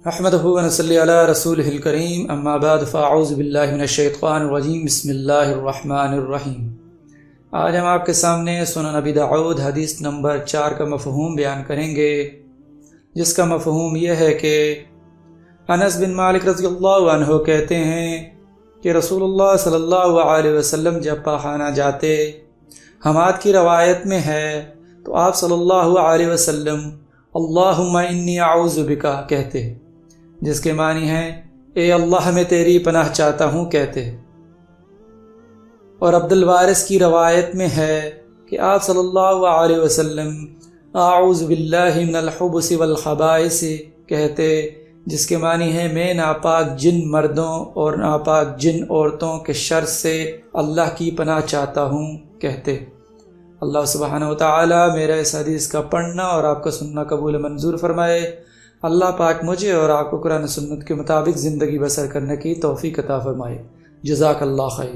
احمدہ و نصلی علی رسولہ الکریم، اما بعد فاعوذ باللہ من الشیطان الرجیم، بسم اللہ الرحمن الرحیم۔ آج ہم آپ کے سامنے سنن ابی داؤد حدیث نمبر 4 کا مفہوم بیان کریں گے، جس کا مفہوم یہ ہے کہ انس بن مالک رضی اللہ عنہ کہتے ہیں کہ رسول اللہ صلی اللہ علیہ وسلم جب پاخانہ جاتے، حماد کی روایت میں ہے تو آپ صلی اللہ علیہ وسلم اللهم انی اعوذ بک کہتے، جس کے معنی ہیں اے اللہ میں تیری پناہ چاہتا ہوں کہتے۔ اور عبدالوارث کی روایت میں ہے کہ آپ صلی اللہ علیہ وسلم اعوذ باللہ من الخبث والخبائث کہتے، جس کے معنی ہے میں ناپاک جن مردوں اور ناپاک جن عورتوں کے شر سے اللہ کی پناہ چاہتا ہوں کہتے۔ اللہ سبحانہ وتعالی میرا اس حدیث کا پڑھنا اور آپ کا سننا قبول منظور فرمائے۔ اللہ پاک مجھے اور آپ کو قرآن و سنت کے مطابق زندگی بسر کرنے کی توفیق عطا فرمائے۔ جزاک اللہ خیر۔